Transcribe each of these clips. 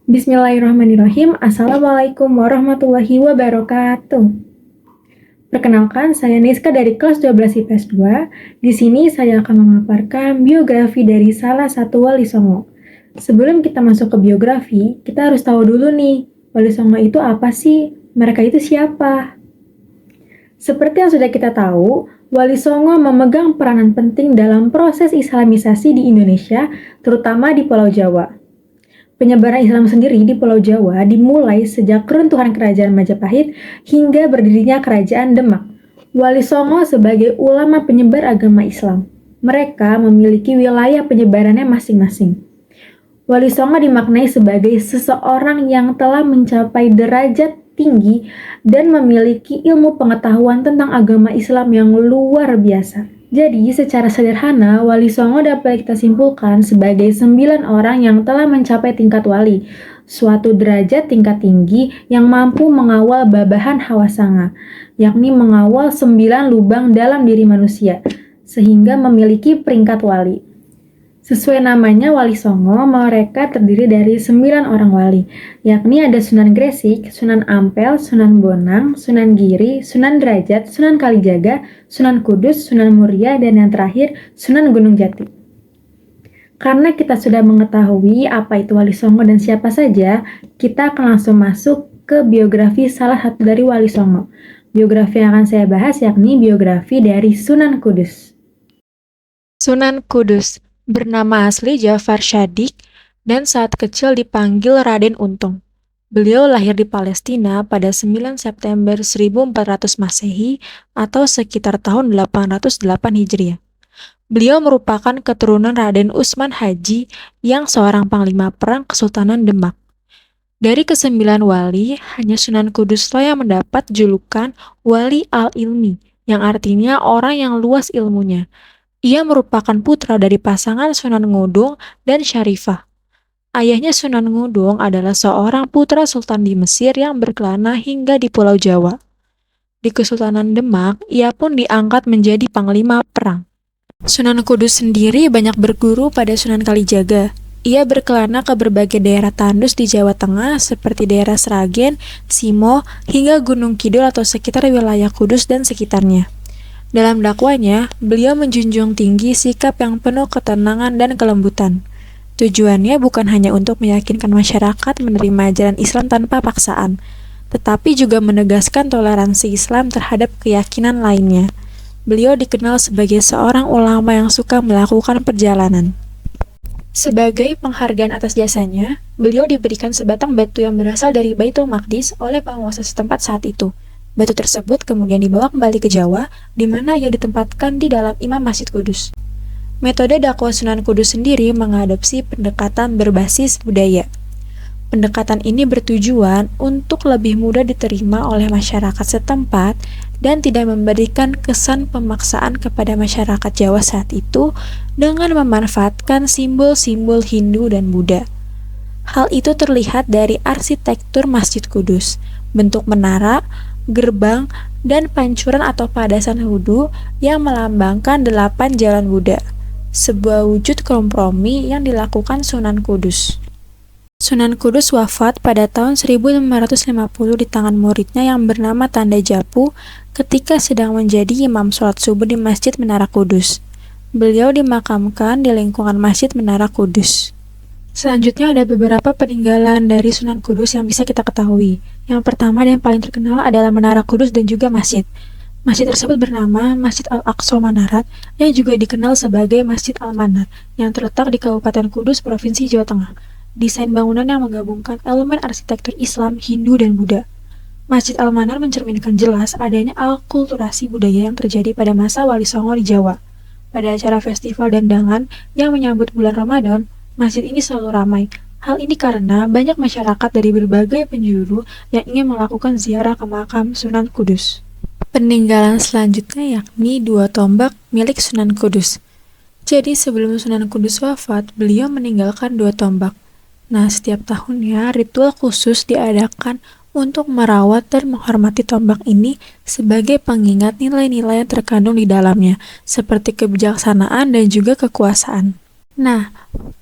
Bismillahirrahmanirrahim. Assalamualaikum warahmatullahi wabarakatuh. Perkenalkan, saya Niska dari kelas 12 IPS 2. Di sini saya akan memaparkan biografi dari salah satu Wali Songo. Sebelum kita masuk ke biografi, kita harus tahu dulu nih, Wali Songo itu apa sih? Mereka itu siapa? Seperti yang sudah kita tahu, Wali Songo memegang peranan penting dalam proses islamisasi di Indonesia, terutama di Pulau Jawa. Penyebaran Islam sendiri di Pulau Jawa dimulai sejak keruntuhan Kerajaan Majapahit hingga berdirinya Kerajaan Demak. Wali Songo sebagai ulama penyebar agama Islam. Mereka memiliki wilayah penyebarannya masing-masing. Wali Songo dimaknai sebagai seseorang yang telah mencapai derajat tinggi dan memiliki ilmu pengetahuan tentang agama Islam yang luar biasa. Jadi, secara sederhana, Wali Songo dapat kita simpulkan sebagai 9 orang yang telah mencapai tingkat wali, suatu derajat tingkat tinggi yang mampu mengawal babahan hawa sanga, yakni mengawal 9 lubang dalam diri manusia, sehingga memiliki peringkat wali. Sesuai namanya Wali Songo, mereka terdiri dari 9 orang wali, yakni ada Sunan Gresik, Sunan Ampel, Sunan Bonang, Sunan Giri, Sunan Derajat, Sunan Kalijaga, Sunan Kudus, Sunan Muria, dan yang terakhir Sunan Gunung Jati. Karena kita sudah mengetahui apa itu Wali Songo dan siapa saja, kita akan langsung masuk ke biografi salah satu dari Wali Songo. Biografi yang akan saya bahas yakni biografi dari Sunan Kudus. Sunan Kudus bernama asli Jafar Shadiq dan saat kecil dipanggil Raden Untung. Beliau lahir di Palestina pada 9 September 1400 Masehi atau sekitar tahun 808 Hijriah. Beliau merupakan keturunan Raden Utsman Haji yang seorang panglima perang Kesultanan Demak. Dari ke-9 wali, hanya Sunan Kuduslah yang mendapat julukan Wali Al-Ilmi, yang artinya orang yang luas ilmunya. Ia merupakan putra dari pasangan Sunan Ngudung dan Syarifah. Ayahnya Sunan Ngudung adalah seorang putra sultan di Mesir yang berkelana hingga di Pulau Jawa. Di Kesultanan Demak, ia pun diangkat menjadi panglima perang. Sunan Kudus sendiri banyak berguru pada Sunan Kalijaga. Ia berkelana ke berbagai daerah tandus di Jawa Tengah seperti daerah Sragen, Simo, hingga Gunung Kidul atau sekitar wilayah Kudus dan sekitarnya. Dalam dakwanya, beliau menjunjung tinggi sikap yang penuh ketenangan dan kelembutan. Tujuannya bukan hanya untuk meyakinkan masyarakat menerima ajaran Islam tanpa paksaan, tetapi juga menegaskan toleransi Islam terhadap keyakinan lainnya. Beliau dikenal sebagai seorang ulama yang suka melakukan perjalanan. Sebagai penghargaan atas jasanya, beliau diberikan sebatang batu yang berasal dari Baitul Maqdis oleh penguasa setempat saat itu. Batu tersebut kemudian dibawa kembali ke Jawa, di mana ia ditempatkan di dalam Imam Masjid Kudus. Metode dakwah Sunan Kudus sendiri mengadopsi pendekatan berbasis budaya. Pendekatan ini bertujuan untuk lebih mudah diterima oleh masyarakat setempat dan tidak memberikan kesan pemaksaan kepada masyarakat Jawa saat itu dengan memanfaatkan simbol-simbol Hindu dan Buddha. Hal itu terlihat dari arsitektur Masjid Kudus, bentuk menara, gerbang, dan pancuran atau padasan wudhu yang melambangkan 8 jalan Buddha, sebuah wujud kompromi yang dilakukan Sunan Kudus. Sunan Kudus wafat pada tahun 1550 di tangan muridnya yang bernama Tanda Japu ketika sedang menjadi imam sholat subuh di Masjid Menara Kudus. Beliau dimakamkan di lingkungan Masjid Menara Kudus. Selanjutnya ada beberapa peninggalan dari Sunan Kudus yang bisa kita ketahui. Yang pertama dan paling terkenal adalah Menara Kudus dan juga masjid. Masjid tersebut bernama Masjid Al-Aqsa Manarat yang juga dikenal sebagai Masjid Al-Manar yang terletak di Kabupaten Kudus, Provinsi Jawa Tengah. Desain bangunan yang menggabungkan elemen arsitektur Islam, Hindu, dan Buddha. Masjid Al-Manar mencerminkan jelas adanya akulturasi budaya yang terjadi pada masa Wali Songo di Jawa. Pada acara festival dandangan yang menyambut bulan Ramadan, masjid ini selalu ramai. Hal ini karena banyak masyarakat dari berbagai penjuru yang ingin melakukan ziarah ke makam Sunan Kudus. Peninggalan selanjutnya yakni 2 tombak milik Sunan Kudus. Jadi sebelum Sunan Kudus wafat, beliau meninggalkan 2 tombak. Nah, setiap tahunnya ritual khusus diadakan untuk merawat dan menghormati tombak ini sebagai pengingat nilai-nilai yang terkandung di dalamnya, seperti kebijaksanaan dan juga kekuasaan. Nah,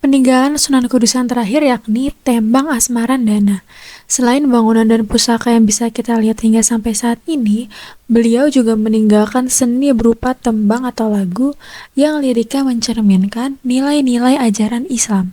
peninggalan Sunan Kudus yang terakhir yakni Tembang Asmarandana. Selain bangunan dan pusaka yang bisa kita lihat hingga sampai saat ini, beliau juga meninggalkan seni berupa tembang atau lagu yang liriknya mencerminkan nilai-nilai ajaran Islam.